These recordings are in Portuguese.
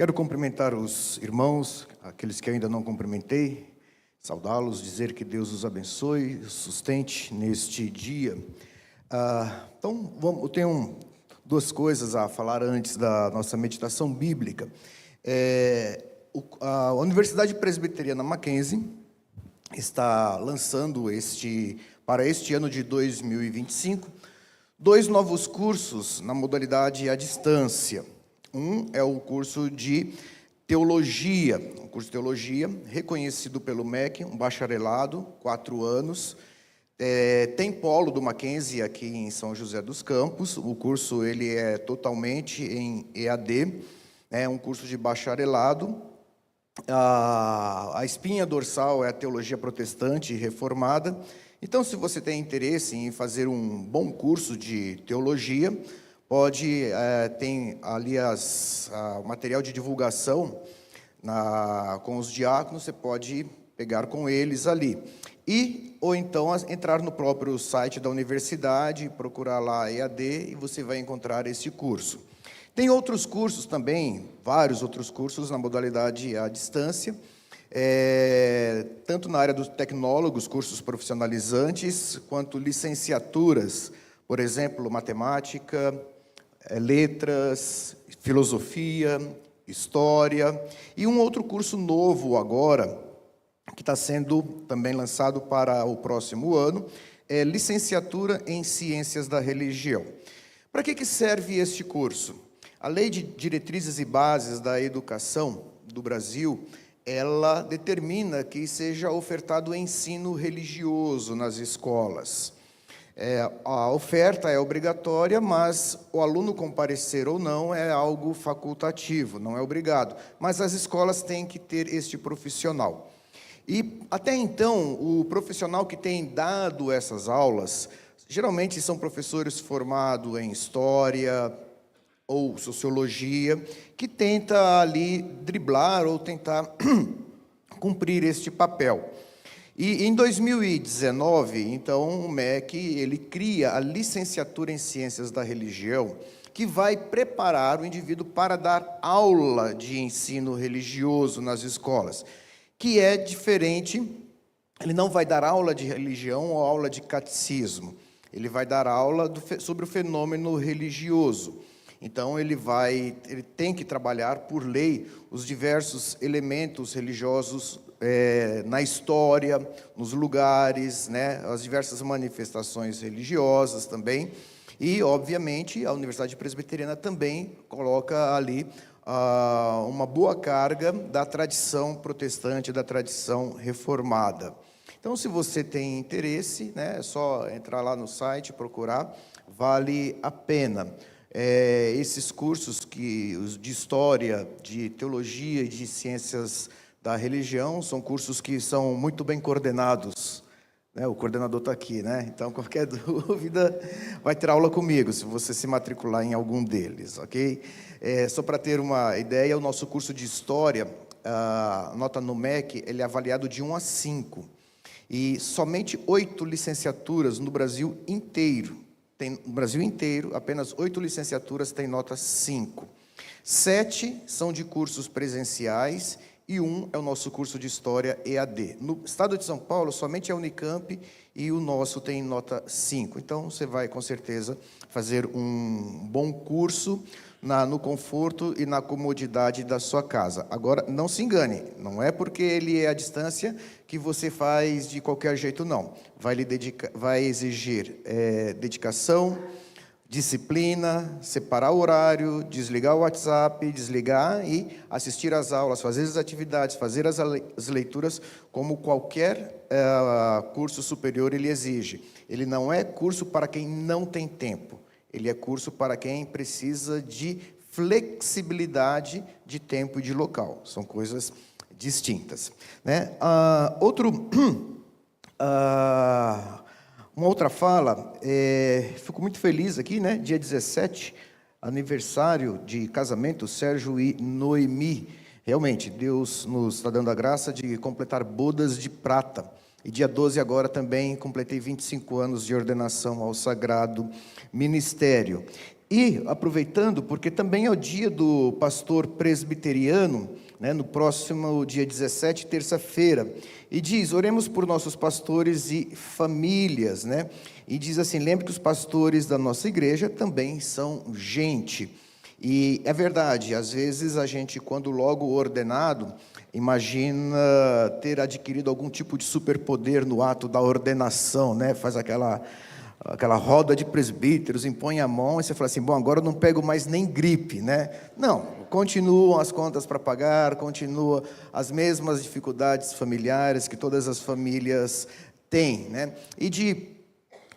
Quero cumprimentar os irmãos, aqueles que ainda não cumprimentei, saudá-los, dizer que Deus os abençoe, sustente neste dia. Então, eu tenho duas coisas a falar antes da nossa meditação bíblica. A Universidade Presbiteriana Mackenzie está lançando para este ano de 2025, 2 novos cursos na modalidade à distância. Um é o curso de teologia, um curso de teologia reconhecido pelo MEC, um bacharelado, 4 anos. Tem polo do Mackenzie aqui em São José dos Campos. O curso ele é totalmente em EAD, é um curso de bacharelado. A espinha dorsal é a teologia protestante e reformada. Então, se você tem interesse em fazer um bom curso de teologia, tem ali o material de divulgação com os diáconos, você pode pegar com eles ali. Ou então entrar no próprio site da universidade, procurar lá EAD e você vai encontrar esse curso. Tem outros cursos também, vários outros cursos na modalidade à distância, tanto na área dos tecnólogos, cursos profissionalizantes, quanto licenciaturas, por exemplo, matemática, letras, filosofia, história, e um outro curso novo agora, que está sendo também lançado para o próximo ano, é licenciatura em Ciências da Religião. Para que serve este curso? A Lei de Diretrizes e Bases da Educação do Brasil, ela determina que seja ofertado ensino religioso nas escolas. A oferta é obrigatória, mas o aluno comparecer ou não é algo facultativo, não é obrigado. Mas as escolas têm que ter este profissional. E, até então, o profissional que tem dado essas aulas, geralmente são professores formados em História ou Sociologia, que tenta ali driblar ou tentar cumprir este papel. E em 2019, então, o MEC ele cria a licenciatura em Ciências da Religião, que vai preparar o indivíduo para dar aula de ensino religioso nas escolas, que é diferente. Ele não vai dar aula de religião ou aula de catecismo, ele vai dar aula sobre o fenômeno religioso. Então, ele tem que trabalhar, por lei, os diversos elementos religiosos na história, nos lugares, né, as diversas manifestações religiosas também. E, obviamente, a Universidade Presbiteriana também coloca ali uma boa carga da tradição protestante, da tradição reformada. Então, se você tem interesse, né, é só entrar lá no site, procurar, vale a pena. Esses cursos de História, de Teologia e de Ciências da Religião são cursos que são muito bem coordenados, né? O coordenador está aqui, né? Então, qualquer dúvida, vai ter aula comigo, se você se matricular em algum deles, ok? Só para ter uma ideia, o nosso curso de História, a nota no MEC, ele é avaliado de 1 a 5, e somente 8 licenciaturas no Brasil inteiro. No Brasil inteiro, apenas 8 licenciaturas têm nota 5. 7 são de cursos presenciais e 1 é o nosso curso de História EAD. No estado de São Paulo, somente a Unicamp e o nosso tem nota 5. Então, você vai, com certeza, fazer um bom curso no conforto e na comodidade da sua casa. Agora, não se engane, não é porque ele é à distância que você faz de qualquer jeito, não. Vai exigir dedicação, disciplina, separar o horário, desligar o WhatsApp, desligar e assistir às aulas, fazer as atividades, fazer as leituras, como qualquer curso superior ele exige. Ele não é curso para quem não tem tempo. Ele é curso para quem precisa de flexibilidade de tempo e de local. São coisas distintas, né? Uma outra fala, fico muito feliz aqui, né? Dia 17, aniversário de casamento, Sérgio e Noemi. Realmente, Deus nos está dando a graça de completar bodas de prata. E dia 12 agora também completei 25 anos de ordenação ao sagrado ministério. E, aproveitando, porque também é o dia do pastor presbiteriano, né, no próximo dia 17, terça-feira, e diz, oremos por nossos pastores e famílias, né? E diz assim, lembre que os pastores da nossa igreja também são gente. E é verdade, às vezes a gente, quando logo ordenado, imagina ter adquirido algum tipo de superpoder no ato da ordenação, né? Faz aquela roda de presbíteros, impõe a mão e você fala assim, bom, agora eu não pego mais nem gripe, né? Não, continuam as contas para pagar, continuam as mesmas dificuldades familiares que todas as famílias têm, né? E de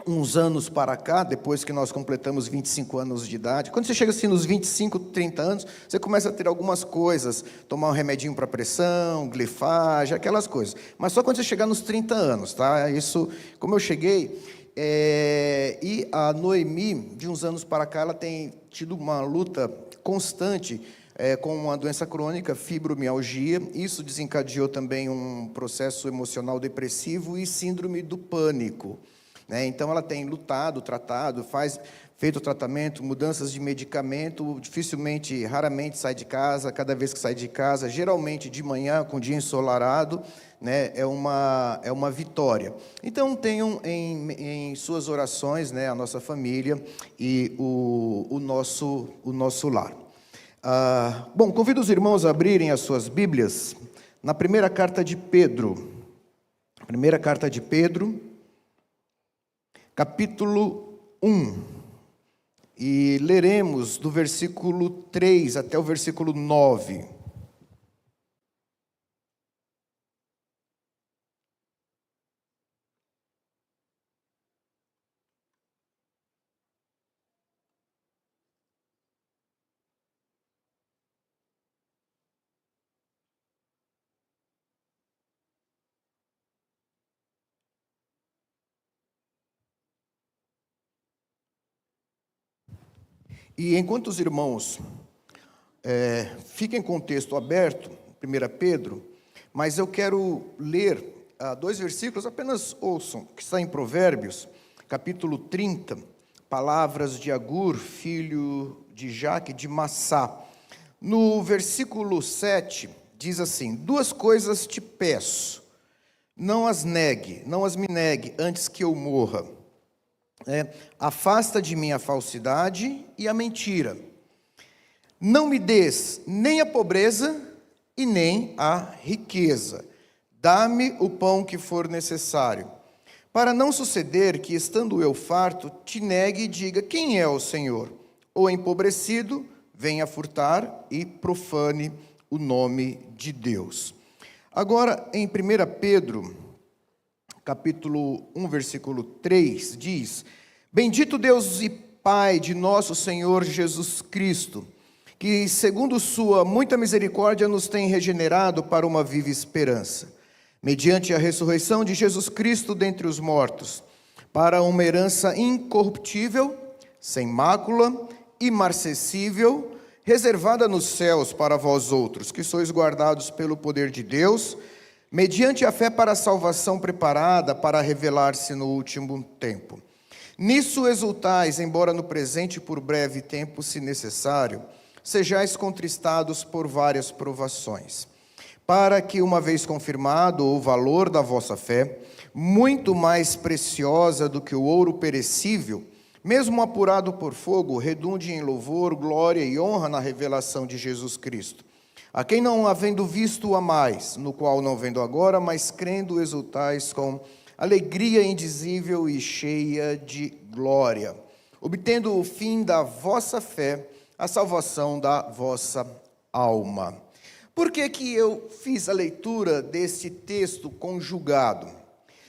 uns anos para cá, depois que nós completamos 25 anos de idade, quando você chega assim nos 25, 30 anos, você começa a ter algumas coisas, tomar um remedinho para pressão, glifagem, aquelas coisas. Mas só quando você chegar nos 30 anos, tá? Isso, como eu cheguei... e a Noemi, de uns anos para cá, ela tem tido uma luta constante com uma doença crônica, fibromialgia. Isso desencadeou também um processo emocional depressivo e síndrome do pânico, né? Então ela tem lutado, tratado, feito tratamento, mudanças de medicamento, dificilmente, raramente sai de casa. Cada vez que sai de casa, geralmente de manhã, com dia ensolarado, né, é uma vitória. Então tenham em suas orações, né, a nossa família e o nosso lar. Bom, convido os irmãos a abrirem as suas Bíblias na primeira carta de Pedro. Primeira carta de Pedro, capítulo 1. E leremos do versículo 3 até o versículo 9. E enquanto os irmãos fiquem com o texto aberto, 1 Pedro, mas eu quero ler 2 versículos, apenas ouçam, que está em Provérbios, capítulo 30, palavras de Agur, filho de Jaque, de Massá. No versículo 7, diz assim, 2 coisas te peço, não as me negue, antes que eu morra. Afasta de mim a falsidade e a mentira. Não me des nem a pobreza e nem a riqueza. Dá-me o pão que for necessário. Para não suceder que, estando eu farto, te negue e diga, quem é o Senhor? Ou empobrecido, venha furtar e profane o nome de Deus. Agora, em 1 Pedro, capítulo 1, versículo 3, diz, bendito Deus e Pai de nosso Senhor Jesus Cristo, que, segundo sua muita misericórdia, nos tem regenerado para uma viva esperança, mediante a ressurreição de Jesus Cristo dentre os mortos, para uma herança incorruptível, sem mácula, imarcessível, reservada nos céus para vós outros, que sois guardados pelo poder de Deus, mediante a fé para a salvação preparada para revelar-se no último tempo. Nisso exultais, embora no presente por breve tempo, se necessário, sejais contristados por várias provações, para que, uma vez confirmado o valor da vossa fé, muito mais preciosa do que o ouro perecível, mesmo apurado por fogo, redunde em louvor, glória e honra na revelação de Jesus Cristo, a quem não havendo visto amais, no qual não vendo agora, mas crendo exultais com alegria indizível e cheia de glória, obtendo o fim da vossa fé, a salvação da vossa alma. Por que que eu fiz a leitura desse texto conjugado?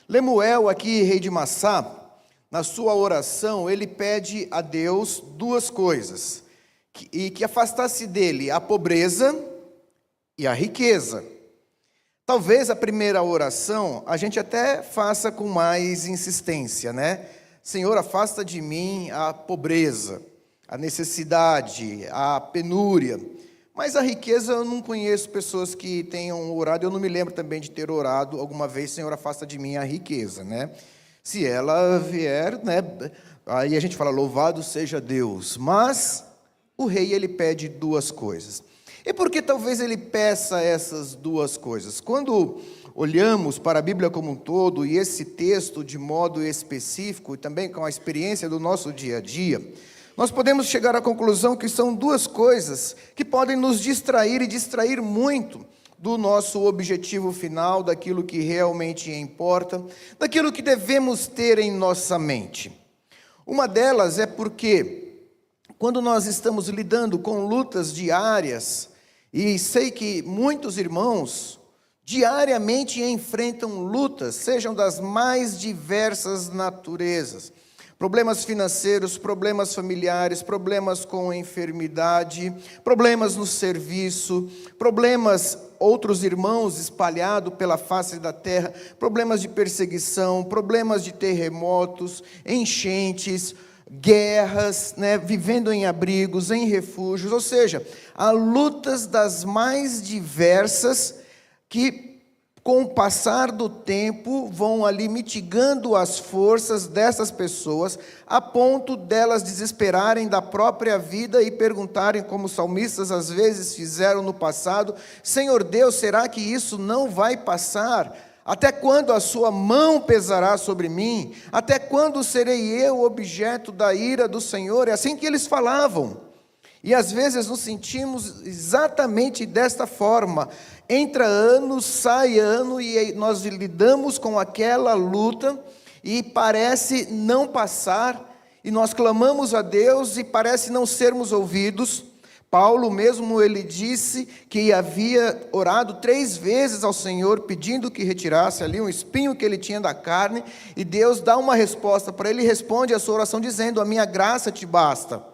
Lemuel, aqui, rei de Massá, na sua oração, ele pede a Deus 2 coisas, que afastasse dele a pobreza e a riqueza. Talvez a primeira oração a gente até faça com mais insistência, né? Senhor, afasta de mim a pobreza, a necessidade, a penúria. Mas a riqueza, eu não conheço pessoas que tenham orado, eu não me lembro também de ter orado alguma vez, Senhor, afasta de mim a riqueza, né? Se ela vier, né, Aí a gente fala, louvado seja Deus. Mas o rei, ele pede duas coisas. E por que talvez ele peça essas duas coisas? Quando olhamos para a Bíblia como um todo, e esse texto de modo específico, e também com a experiência do nosso dia a dia, nós podemos chegar à conclusão que são duas coisas que podem nos distrair e distrair muito do nosso objetivo final, daquilo que realmente importa, daquilo que devemos ter em nossa mente. Uma delas é porque, quando nós estamos lidando com lutas diárias, e sei que muitos irmãos diariamente enfrentam lutas, sejam das mais diversas naturezas, problemas financeiros, problemas familiares, problemas com enfermidade, problemas no serviço, problemas, outros irmãos espalhados pela face da terra, problemas de perseguição, problemas de terremotos, enchentes, guerras, vivendo em abrigos, em refúgios, ou seja, há lutas das mais diversas que, com o passar do tempo, vão ali mitigando as forças dessas pessoas, a ponto delas desesperarem da própria vida e perguntarem, como os salmistas às vezes fizeram no passado: Senhor Deus, será que isso não vai passar? Até quando a sua mão pesará sobre mim? Até quando serei eu objeto da ira do Senhor? É assim que eles falavam. E às vezes nos sentimos exatamente desta forma. Entra ano, sai ano, e nós lidamos com aquela luta, e parece não passar, e nós clamamos a Deus, e parece não sermos ouvidos. Paulo mesmo, ele disse que havia orado 3 vezes ao Senhor, pedindo que retirasse ali um espinho que ele tinha da carne, e Deus dá uma resposta para ele, e responde a sua oração dizendo: a minha graça te basta.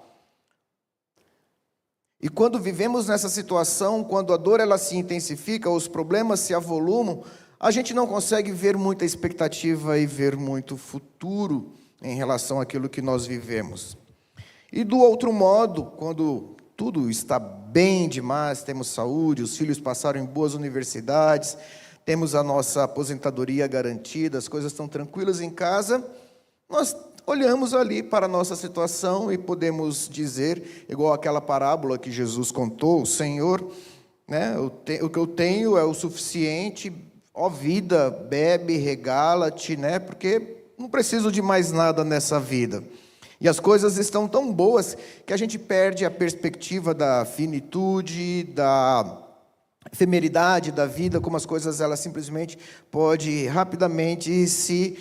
E quando vivemos nessa situação, quando a dor ela se intensifica, os problemas se avolumam, a gente não consegue ver muita expectativa e ver muito futuro em relação àquilo que nós vivemos. E do outro modo, quando tudo está bem demais, temos saúde, os filhos passaram em boas universidades, temos a nossa aposentadoria garantida, as coisas estão tranquilas em casa, nós olhamos ali para a nossa situação e podemos dizer, igual aquela parábola que Jesus contou: Senhor, o que eu tenho é o suficiente, ó vida, bebe, regala-te, porque não preciso de mais nada nessa vida. E as coisas estão tão boas que a gente perde a perspectiva da finitude, da efemeridade da vida, como as coisas elas simplesmente podem rapidamente se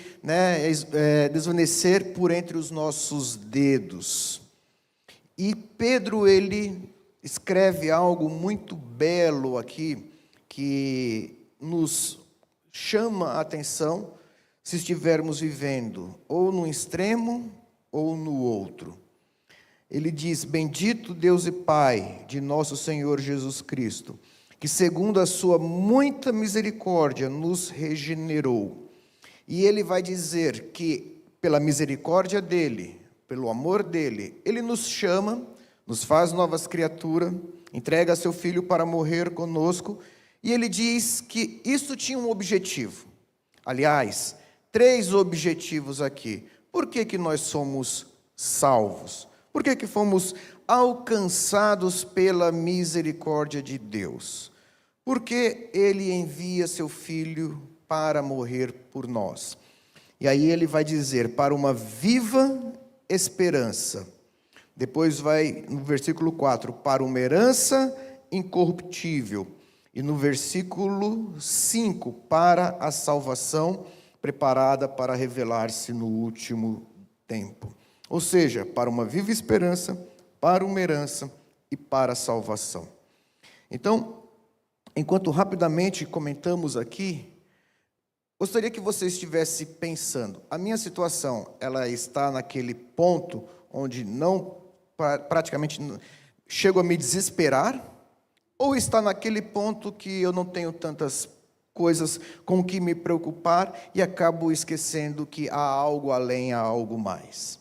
desvanecer por entre os nossos dedos. E Pedro, ele escreve algo muito belo aqui, que nos chama a atenção se estivermos vivendo ou num extremo ou no outro. Ele diz: bendito Deus e Pai de nosso Senhor Jesus Cristo, que segundo a sua muita misericórdia nos regenerou. E ele vai dizer que pela misericórdia dele, pelo amor dele, ele nos chama, nos faz novas criaturas, entrega seu Filho para morrer conosco, e ele diz que isso tinha um objetivo. Aliás, 3 objetivos aqui. Por que nós somos salvos? Por que fomos alcançados pela misericórdia de Deus? Porque Ele envia seu Filho para morrer por nós. E aí ele vai dizer: para uma viva esperança. Depois vai no versículo 4, para uma herança incorruptível. E no versículo 5, para a salvação preparada para revelar-se no último tempo. Ou seja, para uma viva esperança, para uma herança e para a salvação. Então, enquanto rapidamente comentamos aqui, gostaria que você estivesse pensando: a minha situação, ela está naquele ponto onde praticamente chego a me desesperar? Ou está naquele ponto que eu não tenho tantas coisas com que me preocupar e acabo esquecendo que há algo além, há algo mais?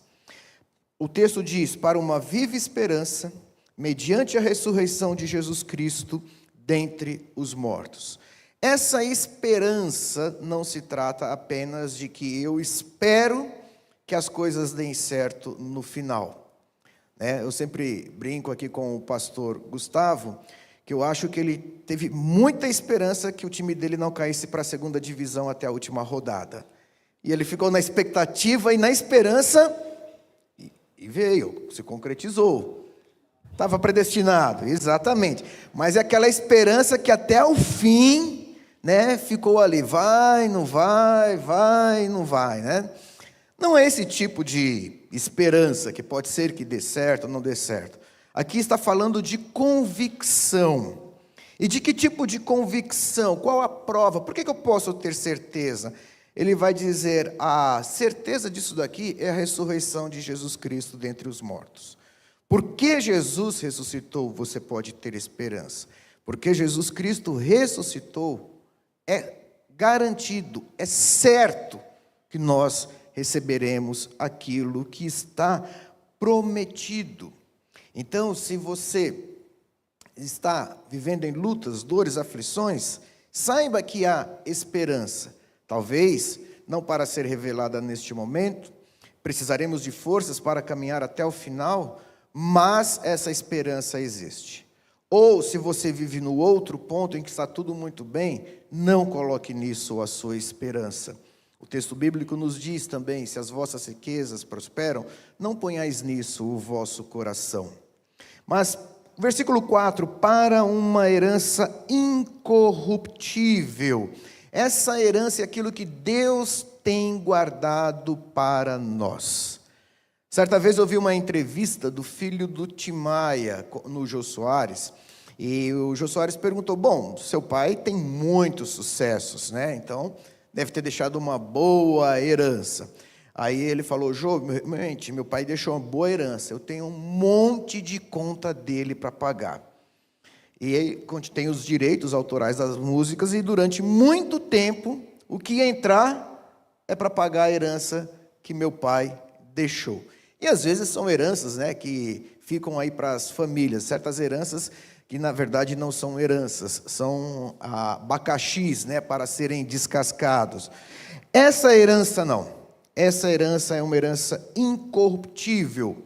O texto diz: para uma viva esperança, mediante a ressurreição de Jesus Cristo dentre os mortos. Essa esperança não se trata apenas de que eu espero que as coisas deem certo no final. Eu sempre brinco aqui com o pastor Gustavo, que eu acho que ele teve muita esperança que o time dele não caísse para a segunda divisão até a última rodada. E ele ficou na expectativa e na esperança, e veio, se concretizou. Estava predestinado, exatamente. Mas é aquela esperança que até o fim, ficou ali, vai, não vai, vai, não vai, Não é esse tipo de esperança que pode ser que dê certo ou não dê certo. Aqui está falando de convicção. E de que tipo de convicção? Qual a prova? Por que eu posso ter certeza? Ele vai dizer, a certeza disso daqui é a ressurreição de Jesus Cristo dentre os mortos. Porque Jesus ressuscitou, você pode ter esperança. Porque Jesus Cristo ressuscitou, é garantido, é certo que nós receberemos aquilo que está prometido. Então, se você está vivendo em lutas, dores, aflições, saiba que há esperança. Talvez, não para ser revelada neste momento, precisaremos de forças para caminhar até o final, mas essa esperança existe. Ou, se você vive no outro ponto em que está tudo muito bem, não coloque nisso a sua esperança. O texto bíblico nos diz também, se as vossas riquezas prosperam, não ponhais nisso o vosso coração. Mas, versículo 4, para uma herança incorruptível. Essa herança é aquilo que Deus tem guardado para nós. Certa vez eu vi uma entrevista do filho do Tim Maia, no Jô Soares, e o Jô Soares perguntou, bom, seu pai tem muitos sucessos, então deve ter deixado uma boa herança. Aí ele falou, Jô, meu pai deixou uma boa herança, eu tenho um monte de conta dele para pagar. E aí tem os direitos autorais das músicas, e durante muito tempo, o que ia entrar é para pagar a herança que meu pai deixou. E às vezes são heranças que ficam aí para as famílias, certas heranças que na verdade não são heranças, são abacaxis, para serem descascados. Essa herança não, essa herança é uma herança incorruptível,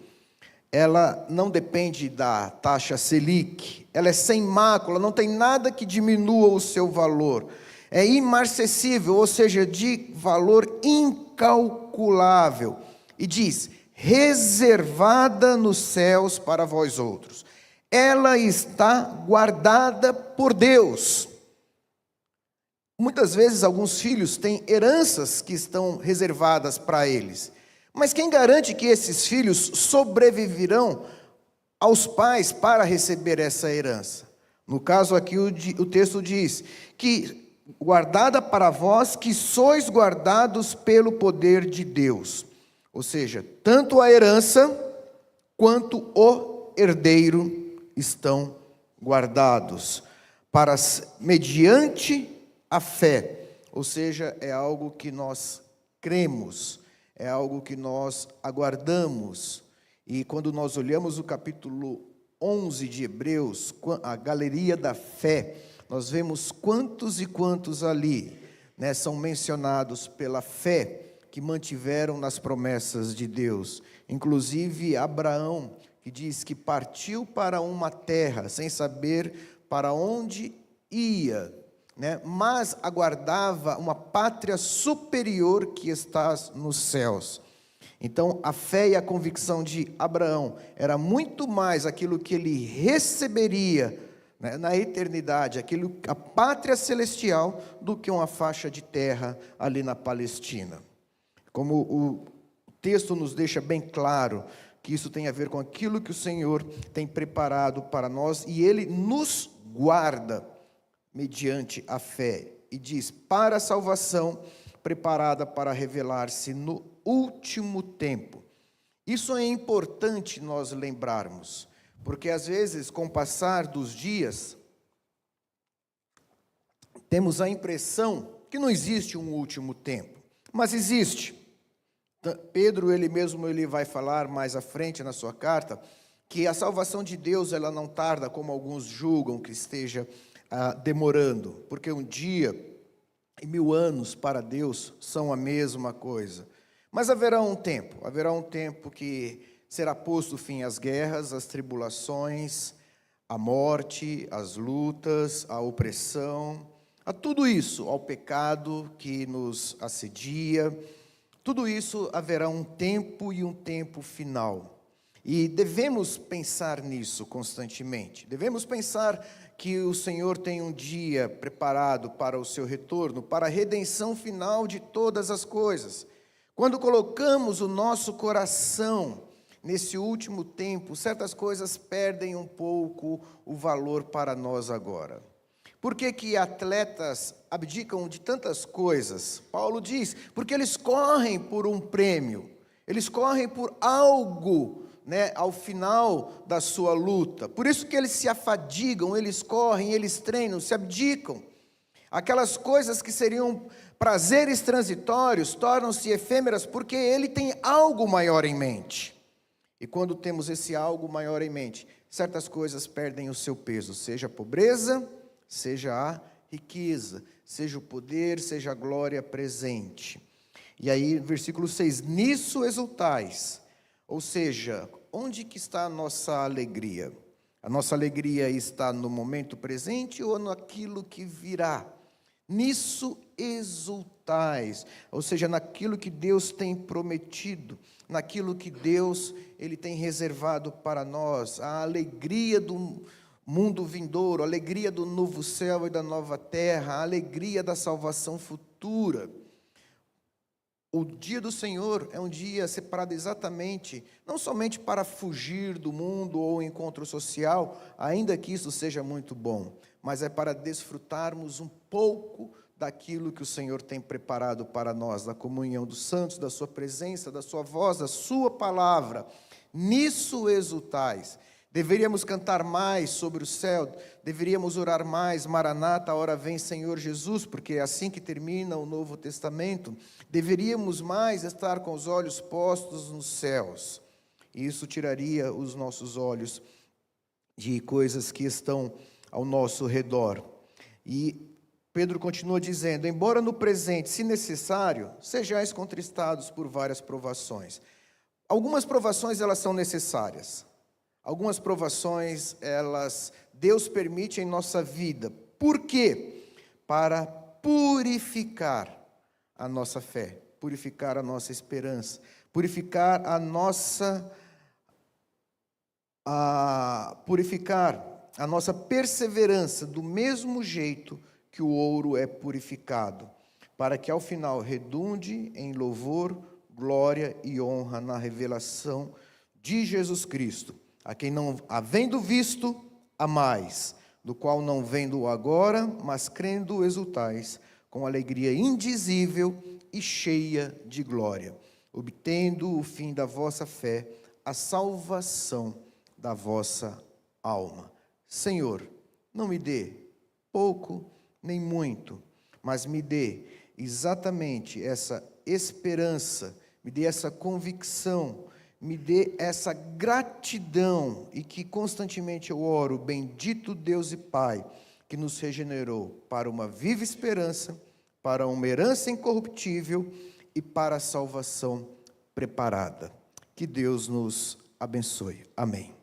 ela não depende da taxa Selic, ela é sem mácula, não tem nada que diminua o seu valor, é imarcessível, ou seja, de valor incalculável, e diz, reservada nos céus para vós outros. Ela está guardada por Deus. Muitas vezes alguns filhos têm heranças que estão reservadas para eles. Mas quem garante que esses filhos sobreviverão aos pais para receber essa herança? No caso aqui o texto diz que guardada para vós que sois guardados pelo poder de Deus. Ou seja, tanto a herança quanto o herdeiro estão guardados mediante a fé. Ou seja, é algo que nós cremos, é algo que nós aguardamos. E quando nós olhamos o capítulo 11 de Hebreus, a galeria da fé, nós vemos quantos e quantos ali são mencionados pela fé, que mantiveram nas promessas de Deus. Inclusive Abraão, que diz que partiu para uma terra, sem saber para onde ia, mas aguardava uma pátria superior que está nos céus. Então, a fé e a convicção de Abraão era muito mais aquilo que ele receberia na eternidade, a pátria celestial, do que uma faixa de terra ali na Palestina. Como o texto nos deixa bem claro que isso tem a ver com aquilo que o Senhor tem preparado para nós, e Ele nos guarda mediante a fé. E diz, para a salvação preparada para revelar-se no último tempo. Isso é importante nós lembrarmos, porque às vezes, com o passar dos dias, temos a impressão que não existe um último tempo, mas existe. Pedro, ele vai falar mais à frente na sua carta, que a salvação de Deus, ela não tarda, como alguns julgam que esteja demorando, porque um dia e 1000 anos para Deus são a mesma coisa. Mas haverá um tempo que será posto fim às guerras, às tribulações, à morte, às lutas, à opressão, a tudo isso, ao pecado que nos assedia. Tudo isso haverá um tempo e um tempo final. E devemos pensar nisso constantemente. Devemos pensar que o Senhor tem um dia preparado para o seu retorno, para a redenção final de todas as coisas. Quando colocamos o nosso coração nesse último tempo, certas coisas perdem um pouco o valor para nós agora. Por que que atletas abdicam de tantas coisas? Paulo diz, porque eles correm por um prêmio, eles correm por algo, ao final da sua luta. Por isso que eles se afadigam, eles correm, eles treinam, se abdicam. Aquelas coisas que seriam prazeres transitórios tornam-se efêmeras porque ele tem algo maior em mente. E quando temos esse algo maior em mente, certas coisas perdem o seu peso, seja a pobreza, seja a riqueza, seja o poder, seja a glória presente. E aí, versículo 6, nisso exultais. Ou seja, onde que está a nossa alegria? A nossa alegria está no momento presente ou naquilo que virá? Nisso exultais, ou seja, naquilo que Deus tem prometido, naquilo que Deus ele tem reservado para nós, a alegria do mundo vindouro, a alegria do novo céu e da nova terra, a alegria da salvação futura. O dia do Senhor é um dia separado exatamente, não somente para fugir do mundo ou encontro social, ainda que isso seja muito bom, mas é para desfrutarmos um pouco daquilo que o Senhor tem preparado para nós, da comunhão dos santos, da sua presença, da sua voz, da sua palavra. Nisso exultais. Deveríamos cantar mais sobre o céu, deveríamos orar mais, Maranata, a hora vem Senhor Jesus, porque é assim que termina o Novo Testamento. Deveríamos mais estar com os olhos postos nos céus. E isso tiraria os nossos olhos de coisas que estão ao nosso redor. E Pedro continua dizendo, embora no presente, se necessário, sejais contristados por várias provações. Algumas provações, elas são necessárias. Algumas provações, Deus permite em nossa vida. Por quê? Para purificar a nossa fé, purificar a nossa esperança, purificar purificar a nossa perseverança do mesmo jeito que o ouro é purificado, para que ao final redunde em louvor, glória e honra na revelação de Jesus Cristo, a quem não havendo visto, a mais, do qual não vendo agora, mas crendo exultais, com alegria indizível e cheia de glória, obtendo o fim da vossa fé, a salvação da vossa alma. Senhor, não me dê pouco nem muito, mas me dê exatamente essa esperança, me dê essa convicção, me dê essa gratidão, e que constantemente eu oro, bendito Deus e Pai, que nos regenerou para uma viva esperança, para uma herança incorruptível e para a salvação preparada. Que Deus nos abençoe. Amém.